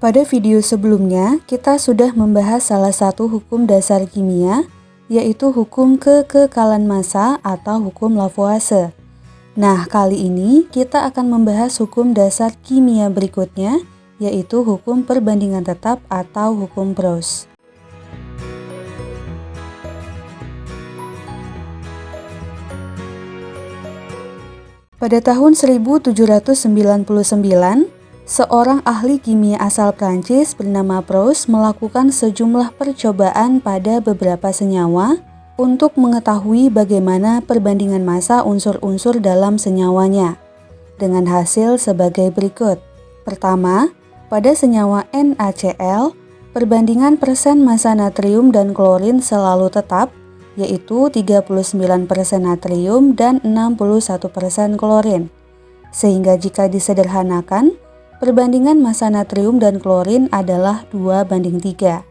Pada video sebelumnya, kita sudah membahas salah satu hukum dasar kimia, yaitu hukum kekekalan massa atau hukum Lavoisier. Nah, kali ini kita akan membahas hukum dasar kimia berikutnya, yaitu hukum perbandingan tetap atau hukum Proust. Pada tahun 1799, seorang ahli kimia asal Prancis bernama Proust melakukan sejumlah percobaan pada beberapa senyawa untuk mengetahui bagaimana perbandingan massa unsur-unsur dalam senyawanya, dengan hasil sebagai berikut. Pertama, pada senyawa NaCl, perbandingan persen massa natrium dan klorin selalu tetap, yaitu 39% natrium dan 61% klorin. Sehingga jika disederhanakan, perbandingan massa natrium dan klorin adalah 2:3.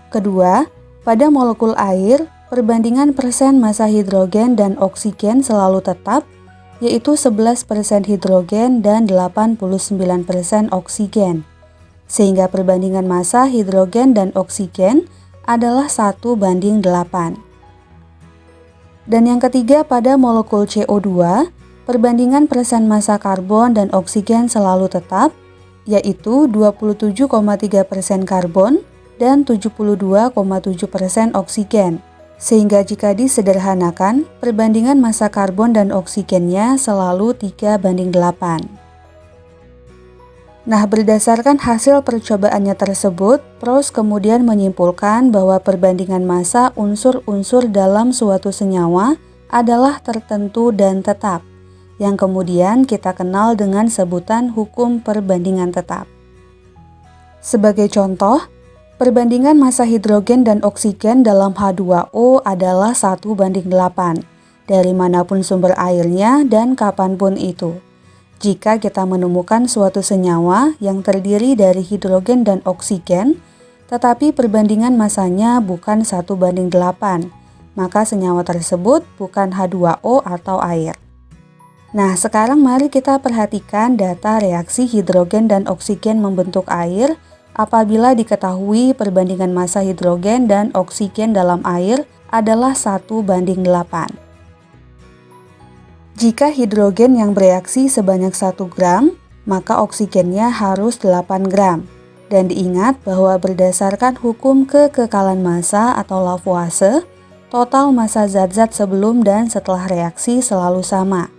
Kedua, pada molekul air, perbandingan persen massa hidrogen dan oksigen selalu tetap, yaitu 11% hidrogen dan 89% oksigen. Sehingga perbandingan massa hidrogen dan oksigen adalah 1:8. Dan yang ketiga, pada molekul CO2, perbandingan persen massa karbon dan oksigen selalu tetap, yaitu 27,3% karbon dan 72,7% oksigen. Sehingga jika disederhanakan, perbandingan massa karbon dan oksigennya selalu 3:8. Nah, berdasarkan hasil percobaannya tersebut, Proust kemudian menyimpulkan bahwa perbandingan massa unsur-unsur dalam suatu senyawa adalah tertentu dan tetap, yang kemudian kita kenal dengan sebutan hukum perbandingan tetap. Sebagai contoh, perbandingan massa hidrogen dan oksigen dalam H2O adalah 1:8, dari manapun sumber airnya dan kapanpun itu. Jika kita menemukan suatu senyawa yang terdiri dari hidrogen dan oksigen, tetapi perbandingan massanya bukan 1:8, maka senyawa tersebut bukan H2O atau air. Nah, sekarang mari kita perhatikan data reaksi hidrogen dan oksigen membentuk air apabila diketahui perbandingan massa hidrogen dan oksigen dalam air adalah 1:8. Jika hidrogen yang bereaksi sebanyak 1 gram, maka oksigennya harus 8 gram. Dan diingat bahwa berdasarkan hukum kekekalan massa atau Lavoisier, total massa zat-zat sebelum dan setelah reaksi selalu sama.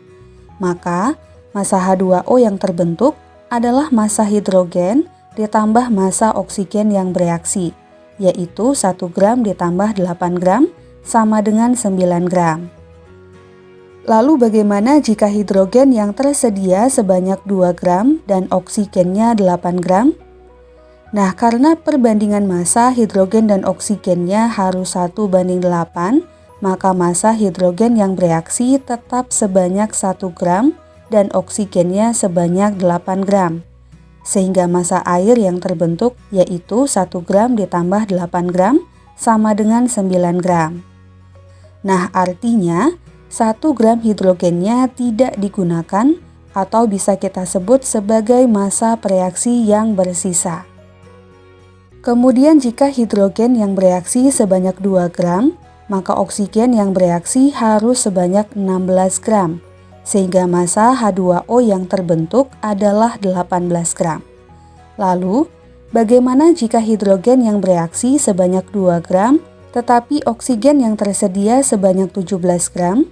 Maka, massa H2O yang terbentuk adalah massa hidrogen ditambah massa oksigen yang bereaksi, yaitu 1 gram ditambah 8 gram sama dengan 9 gram. Lalu bagaimana jika hidrogen yang tersedia sebanyak 2 gram dan oksigennya 8 gram? Nah, karena perbandingan massa hidrogen dan oksigennya harus 1:8, maka massa hidrogen yang bereaksi tetap sebanyak 1 gram dan oksigennya sebanyak 8 gram. Sehingga massa air yang terbentuk yaitu 1 gram ditambah 8 gram sama dengan 9 gram. Nah, artinya 1 gram hidrogennya tidak digunakan atau bisa kita sebut sebagai massa preaksi yang bersisa. Kemudian jika hidrogen yang bereaksi sebanyak 2 gram, maka oksigen yang bereaksi harus sebanyak 16 gram, sehingga massa H2O yang terbentuk adalah 18 gram. Lalu, bagaimana jika hidrogen yang bereaksi sebanyak 2 gram, tetapi oksigen yang tersedia sebanyak 17 gram?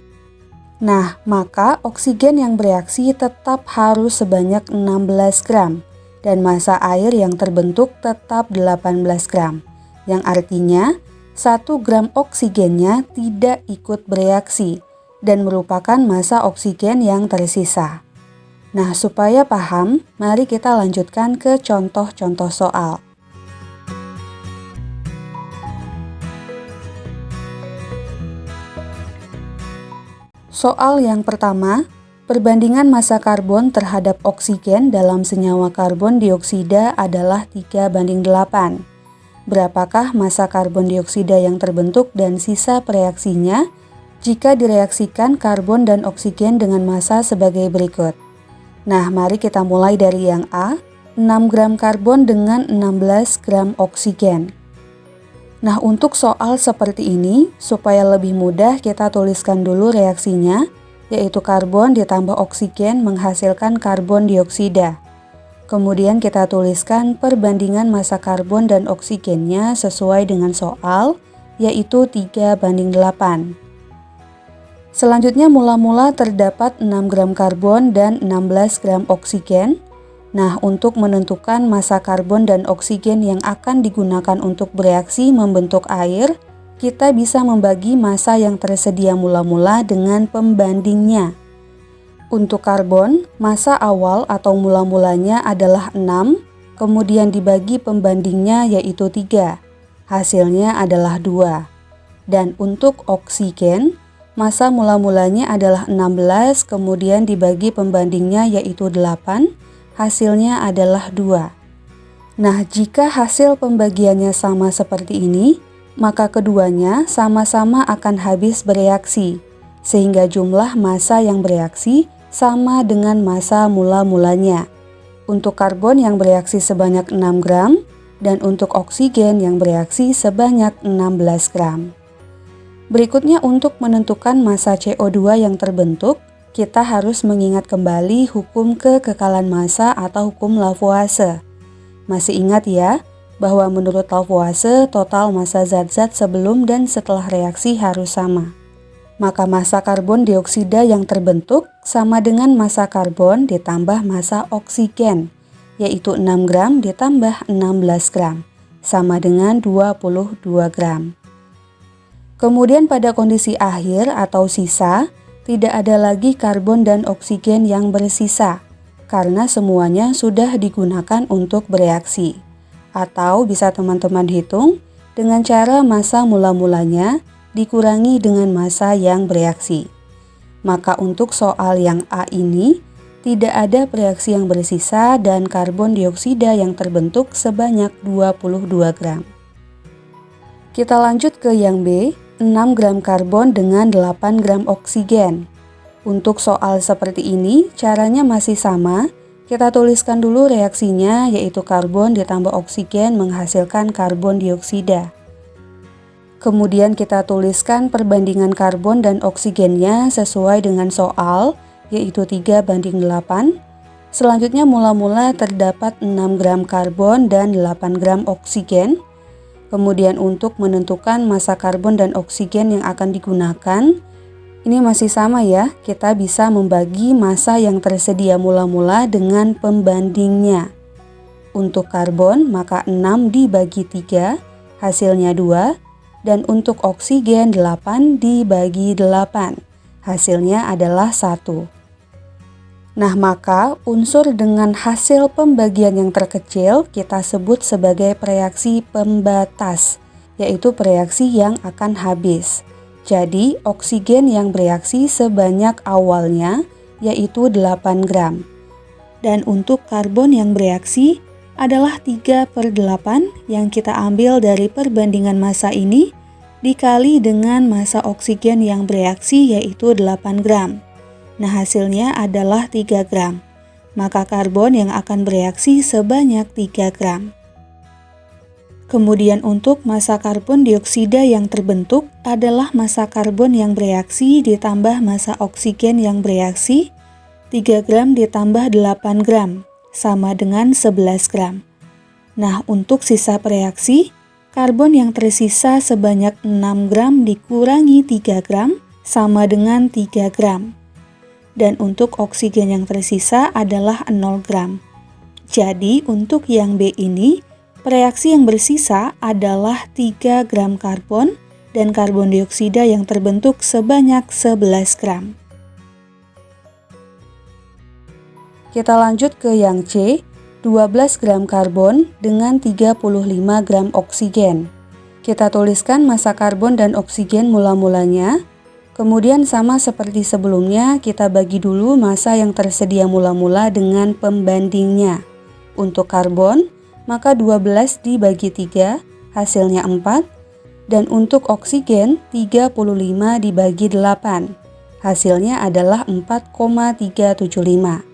Nah, maka oksigen yang bereaksi tetap harus sebanyak 16 gram dan massa air yang terbentuk tetap 18 gram, yang artinya 1 gram oksigennya tidak ikut bereaksi dan merupakan massa oksigen yang tersisa. Nah, supaya paham, mari kita lanjutkan ke contoh-contoh soal. Soal yang pertama, perbandingan massa karbon terhadap oksigen dalam senyawa karbon dioksida adalah 3:8. Berapakah massa karbon dioksida yang terbentuk dan sisa preaksinya jika direaksikan karbon dan oksigen dengan massa sebagai berikut? Nah, mari kita mulai dari yang A, 6 gram karbon dengan 16 gram oksigen. Nah, untuk soal seperti ini, supaya lebih mudah kita tuliskan dulu reaksinya, yaitu karbon ditambah oksigen menghasilkan karbon dioksida. Kemudian kita tuliskan perbandingan massa karbon dan oksigennya sesuai dengan soal, yaitu 3:8. Selanjutnya mula-mula terdapat 6 gram karbon dan 16 gram oksigen. Nah, untuk menentukan massa karbon dan oksigen yang akan digunakan untuk bereaksi membentuk air, kita bisa membagi massa yang tersedia mula-mula dengan pembandingnya. Untuk karbon, massa awal atau mula-mulanya adalah 6, kemudian dibagi pembandingnya yaitu 3. Hasilnya adalah 2. Dan untuk oksigen, massa mula-mulanya adalah 16, kemudian dibagi pembandingnya yaitu 8. Hasilnya adalah 2. Nah, jika hasil pembagiannya sama seperti ini, maka keduanya sama-sama akan habis bereaksi, sehingga jumlah massa yang bereaksi sama dengan massa mula-mulanya. Untuk karbon yang bereaksi sebanyak 6 gram, dan untuk oksigen yang bereaksi sebanyak 16 gram. Berikutnya untuk menentukan massa CO2 yang terbentuk, kita harus mengingat kembali hukum kekekalan massa atau hukum Lavoisier. Masih ingat ya, bahwa menurut Lavoisier total massa zat-zat sebelum dan setelah reaksi harus sama. Maka massa karbon dioksida yang terbentuk sama dengan massa karbon ditambah massa oksigen, yaitu 6 gram ditambah 16 gram, sama dengan 22 gram. Kemudian pada kondisi akhir atau sisa, tidak ada lagi karbon dan oksigen yang bersisa, karena semuanya sudah digunakan untuk bereaksi. Atau bisa teman-teman hitung dengan cara massa mula-mulanya dikurangi dengan massa yang bereaksi. Maka untuk soal yang A ini, tidak ada reaksi yang bersisa dan karbon dioksida yang terbentuk sebanyak 22 gram. Kita lanjut ke yang B, 6 gram karbon dengan 8 gram oksigen. Untuk soal seperti ini, caranya masih sama. Kita tuliskan dulu reaksinya, yaitu karbon ditambah oksigen menghasilkan karbon dioksida. Kemudian kita tuliskan perbandingan karbon dan oksigennya sesuai dengan soal, yaitu 3:8. Selanjutnya mula-mula terdapat 6 gram karbon dan 8 gram oksigen. Kemudian untuk menentukan massa karbon dan oksigen yang akan digunakan, ini masih sama ya, kita bisa membagi massa yang tersedia mula-mula dengan pembandingnya. Untuk karbon maka 6 dibagi 3, hasilnya 2, dan untuk oksigen 8 dibagi 8, hasilnya adalah 1. Nah, maka unsur dengan hasil pembagian yang terkecil kita sebut sebagai reaksi pembatas, yaitu reaksi yang akan habis. Jadi, oksigen yang bereaksi sebanyak awalnya, yaitu 8 gram. Dan untuk karbon yang bereaksi adalah 3/8 yang kita ambil dari perbandingan massa ini, dikali dengan massa oksigen yang bereaksi yaitu 8 gram. Nah, hasilnya adalah 3 gram. Maka karbon yang akan bereaksi sebanyak 3 gram. Kemudian untuk massa karbon dioksida yang terbentuk adalah massa karbon yang bereaksi ditambah massa oksigen yang bereaksi, 3 gram ditambah 8 gram, sama dengan 11 gram. Nah, untuk sisa reaksi, karbon yang tersisa sebanyak 6 gram dikurangi 3 gram, sama dengan 3 gram. Dan untuk oksigen yang tersisa adalah 0 gram. Jadi untuk yang B ini, reaksi yang bersisa adalah 3 gram karbon dan karbon dioksida yang terbentuk sebanyak 11 gram. Kita lanjut ke yang C, 12 gram karbon dengan 35 gram oksigen. Kita tuliskan massa karbon dan oksigen mula-mulanya. Kemudian sama seperti sebelumnya, kita bagi dulu massa yang tersedia mula-mula dengan pembandingnya. Untuk karbon, maka 12 dibagi 3, hasilnya 4. Dan untuk oksigen, 35 dibagi 8. Hasilnya adalah 4,375.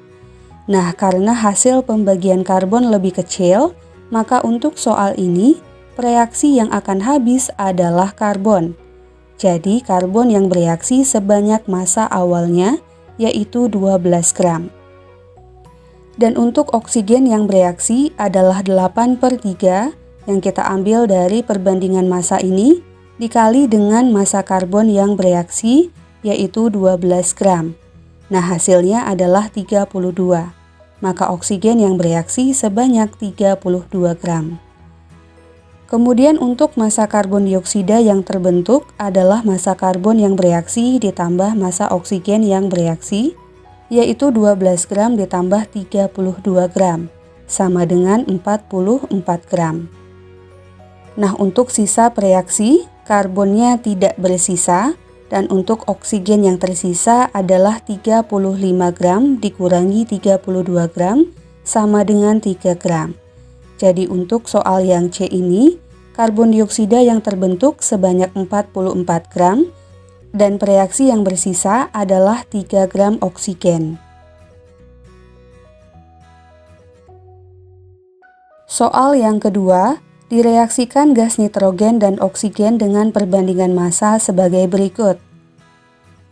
Nah, karena hasil pembagian karbon lebih kecil, maka untuk soal ini, reaksi yang akan habis adalah karbon. Jadi, karbon yang bereaksi sebanyak massa awalnya, yaitu 12 gram. Dan untuk oksigen yang bereaksi adalah 8/3 yang kita ambil dari perbandingan massa ini dikali dengan massa karbon yang bereaksi yaitu 12 gram. Nah, hasilnya adalah 32. Maka oksigen yang bereaksi sebanyak 32 gram. Kemudian untuk massa karbon dioksida yang terbentuk adalah massa karbon yang bereaksi ditambah massa oksigen yang bereaksi yaitu 12 gram ditambah 32 gram, sama dengan 44 gram. Nah, untuk sisa reaksi, karbonnya tidak bersisa, dan untuk oksigen yang tersisa adalah 35 gram dikurangi 32 gram, sama dengan 3 gram. Jadi untuk soal yang C ini, karbon dioksida yang terbentuk sebanyak 44 gram, dan reaksi yang bersisa adalah 3 gram oksigen. Soal yang kedua, direaksikan gas nitrogen dan oksigen dengan perbandingan massa sebagai berikut.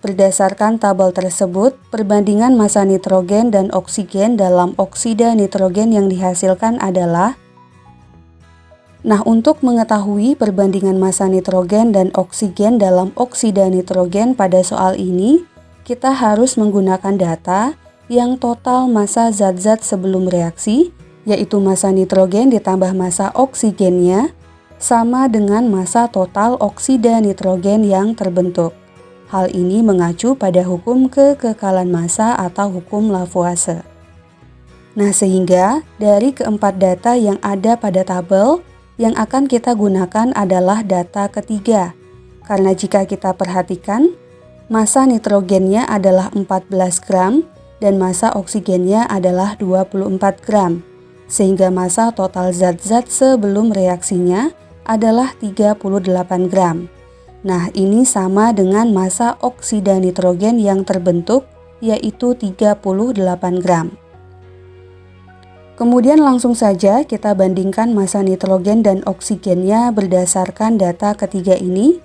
Berdasarkan tabel tersebut, perbandingan massa nitrogen dan oksigen dalam oksida nitrogen yang dihasilkan adalah. Nah, untuk mengetahui perbandingan massa nitrogen dan oksigen dalam oksida nitrogen pada soal ini, kita harus menggunakan data yang total massa zat-zat sebelum reaksi, yaitu massa nitrogen ditambah massa oksigennya, sama dengan massa total oksida nitrogen yang terbentuk. Hal ini mengacu pada hukum kekekalan massa atau hukum Lavoisier. Nah, sehingga dari keempat data yang ada pada tabel, yang akan kita gunakan adalah data ketiga. Karena jika kita perhatikan, massa nitrogennya adalah 14 gram dan massa oksigennya adalah 24 gram. Sehingga massa total zat-zat sebelum reaksinya adalah 38 gram. Nah, ini sama dengan massa oksida nitrogen yang terbentuk, yaitu 38 gram. Kemudian langsung saja kita bandingkan massa nitrogen dan oksigennya berdasarkan data ketiga ini.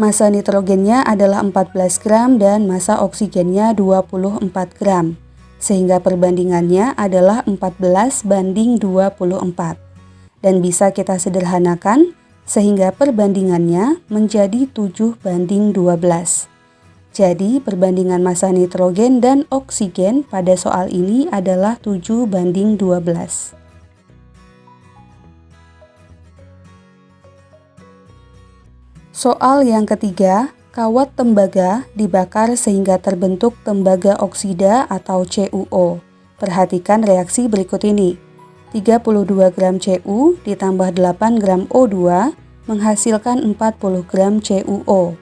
Massa nitrogennya adalah 14 gram dan massa oksigennya 24 gram. Sehingga perbandingannya adalah 14/24. Dan bisa kita sederhanakan sehingga perbandingannya menjadi 7/12. Jadi, perbandingan massa nitrogen dan oksigen pada soal ini adalah 7/12. Soal yang ketiga, kawat tembaga dibakar sehingga terbentuk tembaga oksida atau CuO. Perhatikan reaksi berikut ini. 32 gram Cu ditambah 8 gram O2 menghasilkan 40 gram CuO.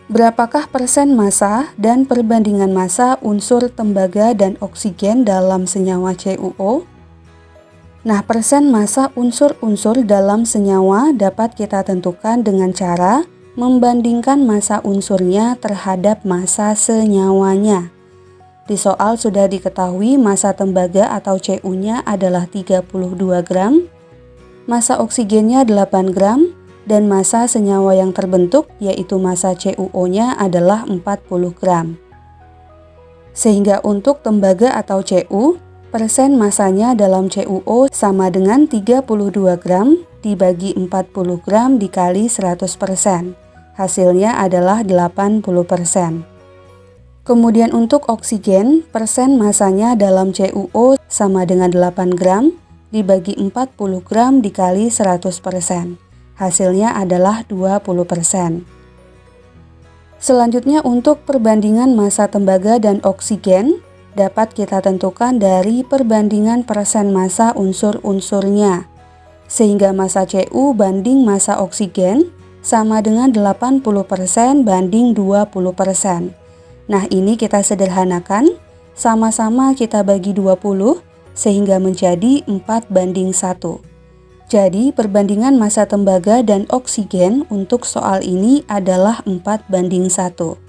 Berapakah persen massa dan perbandingan massa unsur tembaga dan oksigen dalam senyawa CuO? Nah, persen massa unsur-unsur dalam senyawa dapat kita tentukan dengan cara membandingkan massa unsurnya terhadap massa senyawanya. Di soal sudah diketahui massa tembaga atau Cu-nya adalah 32 gram, massa oksigennya 8 gram, dan massa senyawa yang terbentuk yaitu massa CuO-nya adalah 40 gram. Sehingga untuk tembaga atau Cu, persen massanya dalam CuO sama dengan 32 gram dibagi 40 gram dikali 100%. Hasilnya adalah 80%. Kemudian untuk oksigen, persen massanya dalam CuO sama dengan 8 gram dibagi 40 gram dikali 100%. Hasilnya adalah 20%. Selanjutnya untuk perbandingan massa tembaga dan oksigen dapat kita tentukan dari perbandingan persen massa unsur-unsurnya. Sehingga massa Cu banding massa oksigen sama dengan 80% banding 20%. Nah, ini kita sederhanakan, sama-sama kita bagi 20 sehingga menjadi 4/1. Jadi, perbandingan massa tembaga dan oksigen untuk soal ini adalah 4/1.